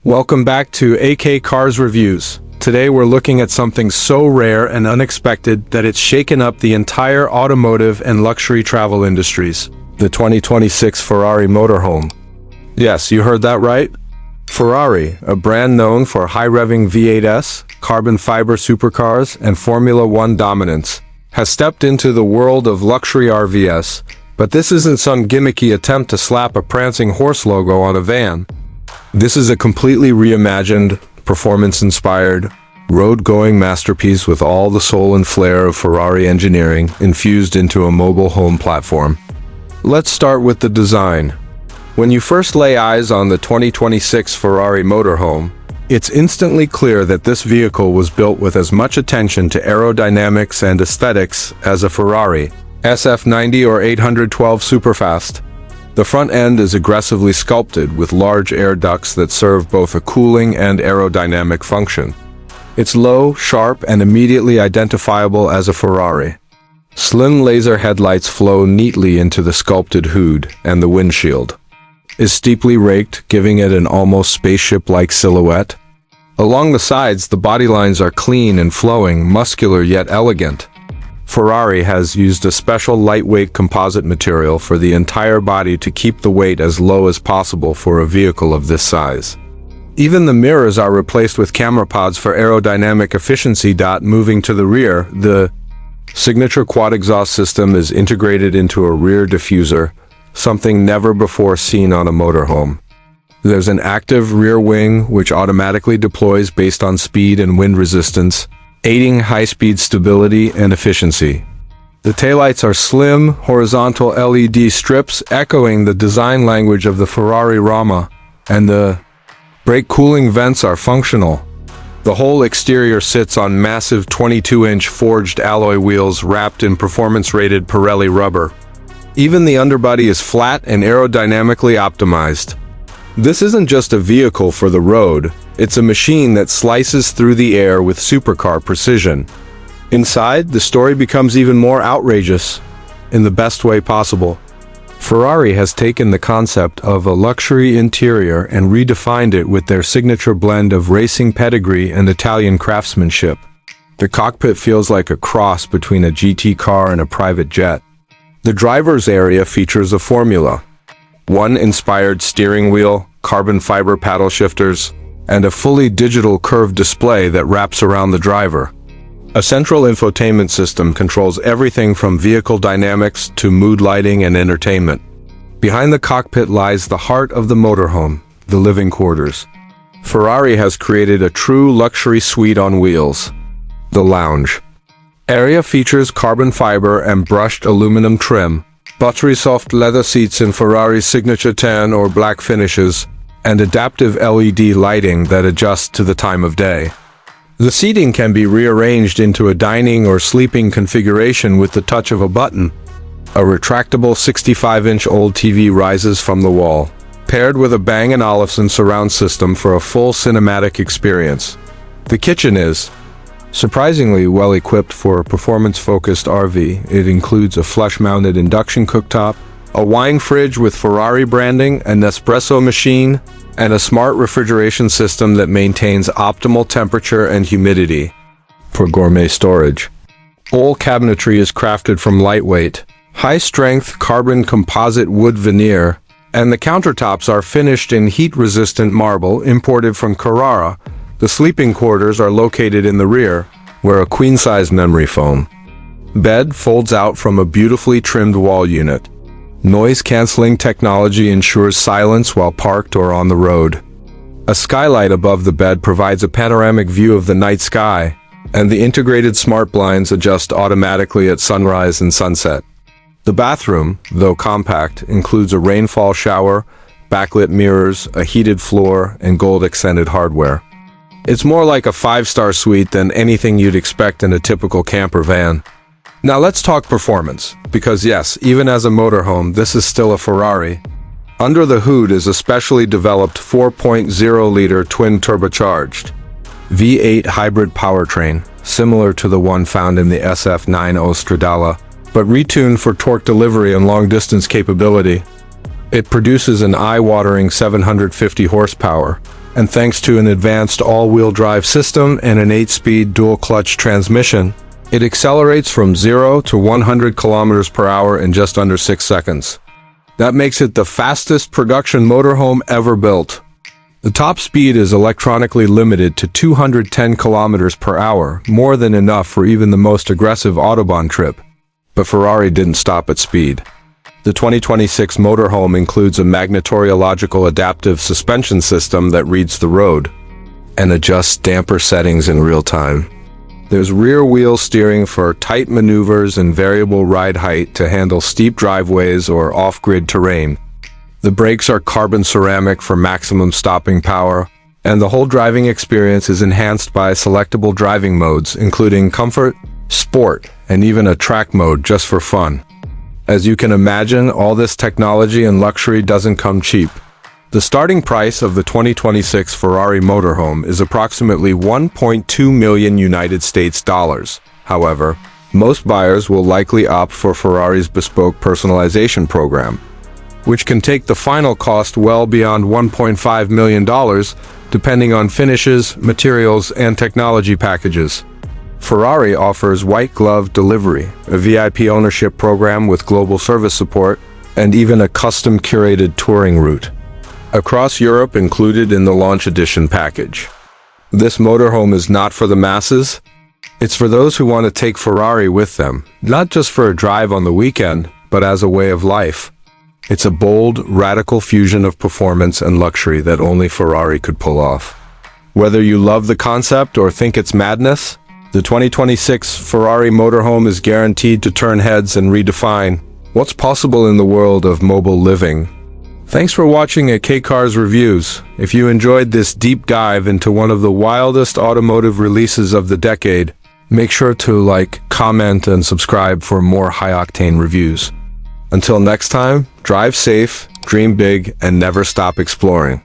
Welcome back to AK Cars Reviews. Today we're looking at something so rare and unexpected that it's shaken up the entire automotive and luxury travel industries. The 2026 Ferrari Motorhome. Yes, you heard that right. Ferrari, a brand known for high-revving V8s, carbon fiber supercars, and Formula One dominance, has stepped into the world of luxury RVs. But this isn't some gimmicky attempt to slap a prancing horse logo on a van. This is a completely reimagined, performance-inspired, road-going masterpiece with all the soul and flair of Ferrari engineering infused into a mobile home platform. Let's start with the design. When you first lay eyes on the 2026 Ferrari Motorhome, it's instantly clear that this vehicle was built with as much attention to aerodynamics and aesthetics as a Ferrari SF90 or 812 Superfast. The front end is aggressively sculpted with large air ducts that serve both a cooling and aerodynamic function. It's low, sharp, and immediately identifiable as a Ferrari. Slim laser headlights flow neatly into the sculpted hood, and the windshield is steeply raked, giving it an almost spaceship-like silhouette. Along the sides, the body lines are clean and flowing, muscular yet elegant. Ferrari has used a special lightweight composite material for the entire body to keep the weight as low as possible for a vehicle of this size. Even the mirrors are replaced with camera pods for aerodynamic efficiency. Moving to the rear, the signature quad exhaust system is integrated into a rear diffuser, something never before seen on a motorhome. There's an active rear wing which automatically deploys based on speed and wind resistance, aiding high-speed stability and efficiency. The taillights are slim, horizontal LED strips echoing the design language of the Ferrari Rama, and the brake cooling vents are functional. The whole exterior sits on massive 22-inch forged alloy wheels wrapped in performance-rated Pirelli rubber. Even the underbody is flat and aerodynamically optimized. This isn't just a vehicle for the road, it's a machine that slices through the air with supercar precision. Inside, the story becomes even more outrageous, in the best way possible. Ferrari has taken the concept of a luxury interior and redefined it with their signature blend of racing pedigree and Italian craftsmanship. The cockpit feels like a cross between a GT car and a private jet. The driver's area features a Formula One inspired steering wheel, carbon fiber paddle shifters, and a fully digital curved display that wraps around the driver. A central infotainment system controls everything from vehicle dynamics to mood lighting and entertainment. Behind the cockpit lies the heart of the motorhome, the living quarters. Ferrari has created a true luxury suite on wheels. The lounge area features carbon fiber and brushed aluminum trim, buttery soft leather seats in Ferrari's signature tan or black finishes, and adaptive LED lighting that adjusts to the time of day. The seating can be rearranged into a dining or sleeping configuration with the touch of a button. A retractable 65-inch OLED TV rises from the wall, paired with a Bang & Olufsen surround system for a full cinematic experience. The kitchen is surprisingly well equipped for a performance-focused RV. It includes a flush-mounted induction cooktop, a wine fridge with Ferrari branding, an Nespresso machine, and a smart refrigeration system that maintains optimal temperature and humidity for gourmet storage. All cabinetry is crafted from lightweight, high-strength carbon composite wood veneer, and the countertops are finished in heat-resistant marble imported from Carrara. The sleeping quarters are located in the rear, where a queen-size memory foam bed folds out from a beautifully trimmed wall unit. Noise-canceling technology ensures silence while parked or on the road. A skylight above the bed provides a panoramic view of the night sky, and the integrated smart blinds adjust automatically at sunrise and sunset. The bathroom, though compact, includes a rainfall shower, backlit mirrors, a heated floor, and gold-accented hardware. It's more like a 5-star suite than anything you'd expect in a typical camper van. Now let's talk performance, because yes, even as a motorhome, this is still a Ferrari. Under the hood is a specially developed 4.0-liter twin-turbocharged V8 hybrid powertrain, similar to the one found in the SF90 Stradale. but retuned for torque delivery and long-distance capability. It produces an eye-watering 750 horsepower, and thanks to an advanced all-wheel drive system and an 8-speed dual-clutch transmission, it accelerates from 0 to 100 kilometers per hour in just under 6 seconds. That makes it the fastest production motorhome ever built. The top speed is electronically limited to 210 kilometers per hour, more than enough for even the most aggressive Autobahn trip. But Ferrari didn't stop at speed. The 2026 motorhome includes a magnetorological adaptive suspension system that reads the road and adjusts damper settings in real time. There's rear-wheel steering for tight maneuvers and variable ride height to handle steep driveways or off-grid terrain. The brakes are carbon ceramic for maximum stopping power, and the whole driving experience is enhanced by selectable driving modes, including comfort, sport, and even a track mode just for fun. As you can imagine, all this technology and luxury doesn't come cheap. The starting price of the 2026 Ferrari Motorhome is approximately 1.2 million United States dollars. However, most buyers will likely opt for Ferrari's bespoke personalization program, which can take the final cost well beyond $1.5 million, depending on finishes, materials, and technology packages. Ferrari offers white glove delivery, a VIP ownership program with global service support, and even a custom curated touring route across Europe included in the launch edition package. This motorhome is not for the masses. It's for those who want to take Ferrari with them, not just for a drive on the weekend, but as a way of life. It's a bold, radical fusion of performance and luxury that only Ferrari could pull off. Whether you love the concept or think it's madness, the 2026 Ferrari Motorhome is guaranteed to turn heads and redefine what's possible in the world of mobile living. Thanks for watching AK Cars Reviews. If you enjoyed this deep dive into one of the wildest automotive releases of the decade, make sure to like, comment, and subscribe for more high-octane reviews. Until next time, drive safe, dream big, and never stop exploring.